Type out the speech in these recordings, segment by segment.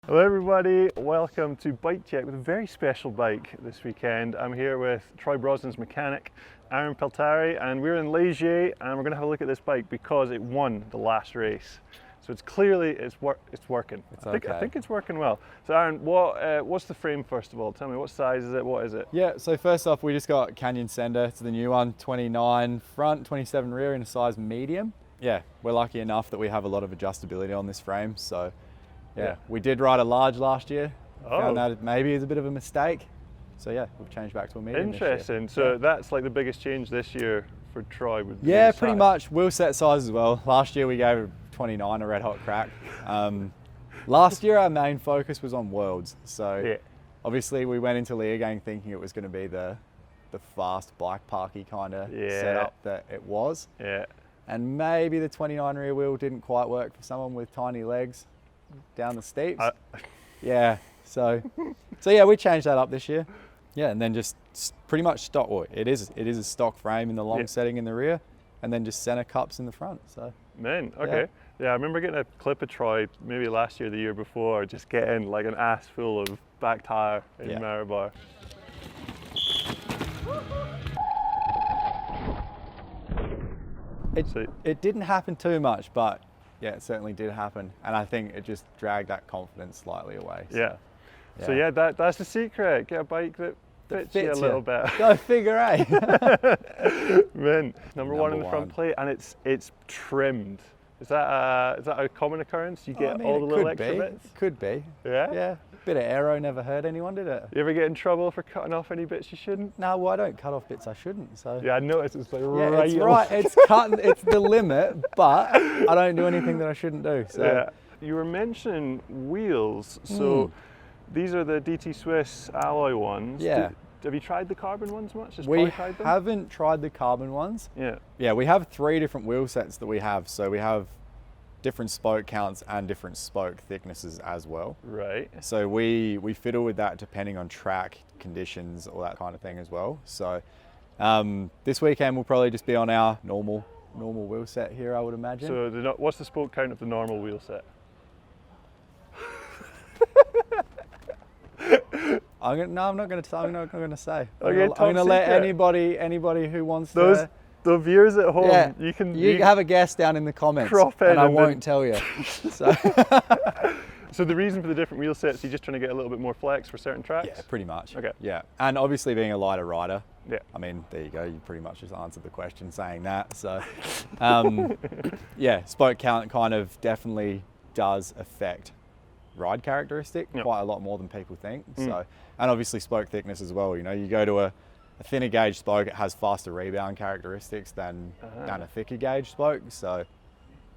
Hello everybody, welcome to Bike Check with a very special bike this weekend. I'm here with Troy Brosnan's mechanic, Aaron Peltari, and we're in Ligier and we're going to have a look at this bike because it won the last race. So it's clearly, it's working. I think it's working well. So Aaron, what's the frame first of all? Tell me, what size is it, what is it? Yeah, so first off we just got Canyon Sender. It's the new one, 29 front, 27 rear in a size medium. Yeah, we're lucky enough that we have a lot of adjustability on this frame, so yeah, we did ride a large last year. Found that maybe is a bit of a mistake. So yeah, we've changed back to a medium. Interesting. So that's like the biggest change this year for Troy. Yeah, pretty much. Wheel set size as well. Last year we gave 29 a red hot crack. Last year our main focus was on worlds. So obviously we went into Leogang thinking it was going to be the fast bike parky kind of setup that it was. Yeah. And maybe the 29 rear wheel didn't quite work for someone with tiny legs down the steeps. Yeah, so yeah, we changed that up this year. Yeah, and then just pretty much stock. Well, it is a stock frame in the long setting in the rear, and then just center cups in the front. So okay. Yeah, I remember getting a clip of Troy maybe last year, the year before, just getting like an ass full of back tire in Maribar. It didn't happen too much, but yeah, it certainly did happen, and I think it just dragged that confidence slightly away. So. So that's the secret. Get a bike that fits you a little bit. Go figure, eh? Man, number one in the front plate, and it's trimmed. Is that a common occurrence? You get all the little extra bits? Could be. Yeah? Yeah. Bit of aero never hurt anyone, did it? You ever get in trouble for cutting off any bits you shouldn't? No, well, I don't cut off bits I shouldn't. So yeah, I noticed it's like it's right. It's cutting. It's the limit, but I don't do anything that I shouldn't do. So yeah. You were mentioning wheels, so these are the DT Swiss alloy ones. Yeah. Have you tried the carbon ones much? We haven't tried the carbon ones. Yeah. Yeah, we have 3 different wheel sets that we have. So we have different spoke counts and different spoke thicknesses as well. Right. So we fiddle with that depending on track conditions, all that kind of thing as well. So this weekend we'll probably just be on our normal wheel set here, I would imagine. So what's the spoke count of the normal wheel set? I'm not going to say. I'm Okay, I'm going to let anybody who wants to. The viewers at home, you have a guess down in the comments, and I won't tell you. So. So the reason for the different wheel sets, you're just trying to get a little bit more flex for certain tracks? Yeah, pretty much. Okay. Yeah, and obviously being a lighter rider. Yeah. I mean, there you go. You pretty much just answered the question saying that. So, yeah, spoke count kind of definitely does affect ride characteristic quite a lot more than people think. So, and obviously spoke thickness as well. You know, you go to a thinner gauge spoke, it has faster rebound characteristics than a thicker gauge spoke. So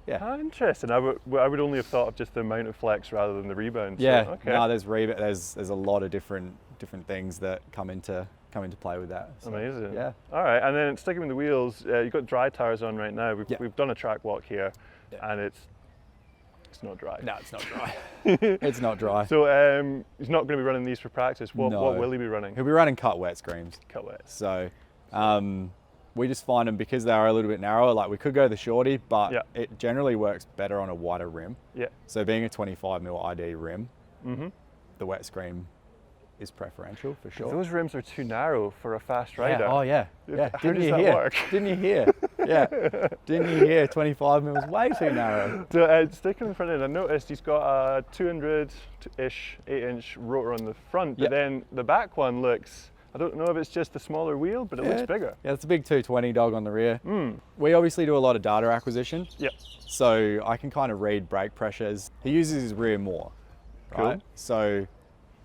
yeah. Interesting. I would only have thought of just the amount of flex rather than the rebound. Yeah. So, okay. No, there's a lot of different things that come into play with that. So, amazing. Yeah. All right, and then sticking with the wheels, you've got dry tires on right now. We've done a track walk here, and it's not dry. No, it's not dry. It's not dry. So he's not going to be running these for practice. What will he be running? He'll be running cut wet screams. Cut wet. So we just find them because they are a little bit narrower. Like we could go the shorty, but it generally works better on a wider rim. Yeah. So being a 25mm ID rim, the wet scream is preferential for sure. Those rims are too narrow for a fast rider. Yeah. Oh yeah. Yeah. How does that work? Didn't you hear? Yeah. Didn't you hear? 25mm way too narrow. So sticking in the front end, I noticed he's got a 200-ish 8-inch rotor on the front, but then the back one looks, I don't know if it's just the smaller wheel, but it looks bigger. Yeah, it's a big 220 dog on the rear. We obviously do a lot of data acquisition. Yep. So I can kind of read brake pressures. He uses his rear more, right? Cool. So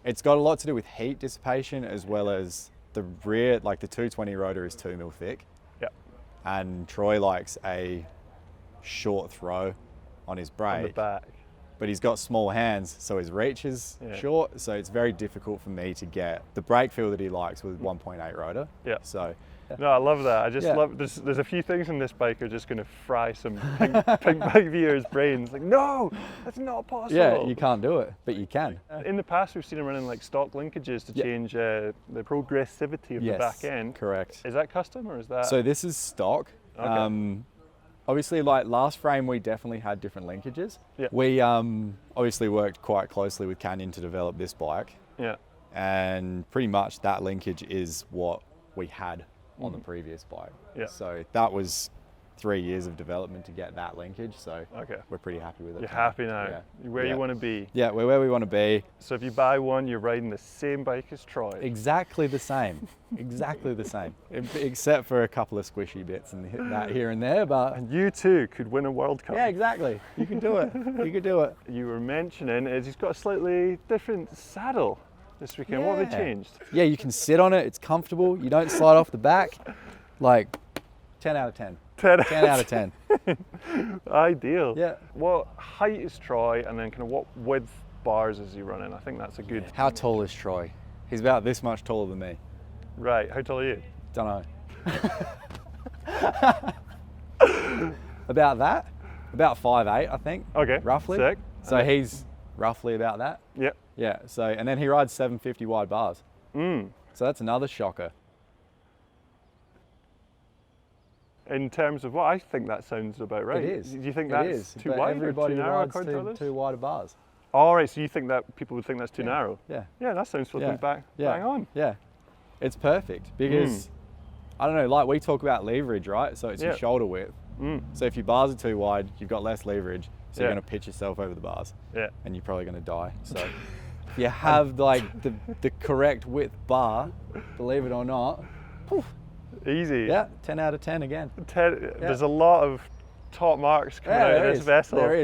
it's got a lot to do with heat dissipation as well as the rear, like the 220 rotor is 2mm thick. Yep. And Troy likes a short throw on his brake. On the back. But he's got small hands, so his reach is short, so it's very difficult for me to get the brake feel that he likes with 1.8 rotor. Yeah. So. No, I love that. I just love, there's a few things in this bike are just going to fry some Pinkbike viewers' brains. Like, no, that's not possible. Yeah, you can't do it, but you can. In the past, we've seen him running like stock linkages to change the progressivity of the back end. Correct. Is that custom or is that? So this is stock. Okay. Obviously, like last frame, we definitely had different linkages. Yeah. We obviously worked quite closely with Canyon to develop this bike. Yeah. And pretty much that linkage is what we had on the previous bike. Yeah. So that was 3 years of development to get that linkage. So we're pretty happy with it. You're happy now. Yeah. You're where you want to be. Yeah, we're where we want to be. So if you buy one, you're riding the same bike as Troy. Exactly the same. Exactly the same. Except for a couple of squishy bits and that here and there, but And you too could win a World Cup. yeah, exactly. You can do it. You can do it. You were mentioning is he's got a slightly different saddle this weekend. What have they changed? Yeah, you can sit on it. It's comfortable. You don't slide off the back. Like 10 out of 10. 10 out of 10. Ideal. Yeah. What height is Troy, and then kind of what width bars is he running? I think that's a good. How tall is Troy? He's about this much taller than me. Right. How tall are you? Don't know. About that. About 5'8", I think. Okay. Roughly. Sick. So he's roughly about that. Yep. Yeah. So and then he rides 750 wide bars. Mm. So that's another shocker. In terms of what I think that sounds about right. It is. Do you think It that's is, too but wide everybody or too narrow rides according to others? too wider bars. All right. So you think that people would think that's too narrow? Yeah. Yeah, that sounds flipping bang on. Yeah. It's perfect because I don't know, like we talk about leverage, right? So it's your shoulder width. So if your bars are too wide, you've got less leverage. So you're going to pitch yourself over the bars. Yeah. And you're probably going to die. So if you have like the correct width bar, believe it or not, poof, Easy. yeah, 10 out of 10 again. There's a lot of top marks coming out of this vessel. There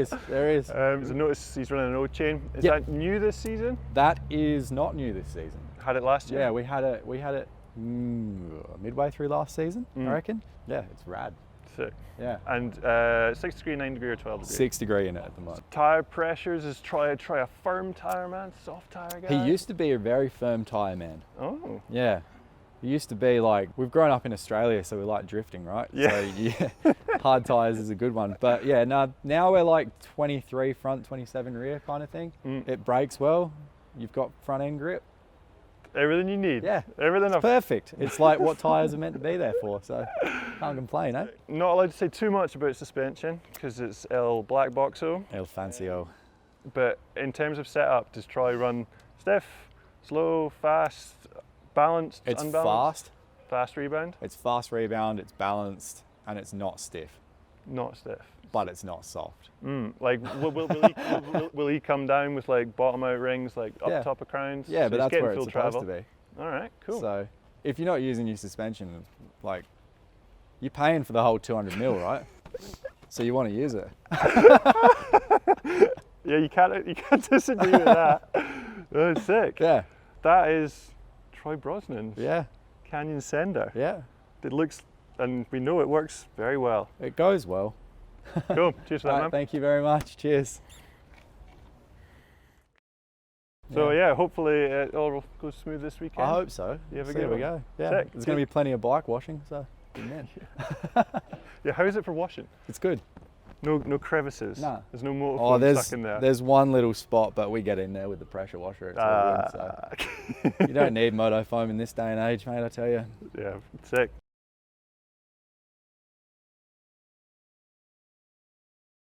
is. So notice he's running an O chain. Is that new this season? That is not new this season. Had it last year? Yeah, we had it midway through last season, I reckon. Yeah, it's rad. Sick. Yeah. And 6 degree, 9 degree, or 12 degree? 6 degree in it at the moment. Tire pressures, is try a firm tire man, soft tire guy? He used to be a very firm tyre man. Oh. Yeah. He used to be like, we've grown up in Australia, so we like drifting, right? Yeah. So yeah, hard tyres is a good one. But yeah, now we're like 23 front, 27 rear kind of thing. It brakes well. You've got front end grip. Everything you need. Yeah. Everything. It's perfect. It's like what tyres are meant to be there for, so can't complain, eh? Not allowed to say too much about suspension because it's El Black Boxo. El Fancio. But in terms of setup, does Troy run stiff, slow, fast, balanced, It's unbalanced? fast. Fast rebound? It's fast rebound, it's balanced, and it's not stiff, Not stiff. but it's not soft. Like, will he come down with like bottom out rings, like up top of crowns? Yeah, so but he's that's getting where full it's supposed travel? to be. All right, cool. So if you're not using your suspension, like you're paying for the whole 200 mil, right? So you want to use it. Yeah, you can't disagree with that. That's sick. Yeah. That is Troy Brosnan's Yeah. Canyon Sender. Yeah. It looks, and we know it works very well. It goes well. Cool. Cheers for that, All right, man. thank you very much. Cheers. So yeah, hopefully it all goes smooth this weekend. I hope so. You have a See good how we one. go. Yeah. Sick. There's going to be plenty of bike washing, so amen. Yeah, how is it for washing? It's good. No crevices. Nah. There's no motor Oh, foam stuck in there. there's one little spot, but we get in there with the pressure washer. It's all good, so you don't need moto foam in this day and age, mate, I tell you. Yeah, sick.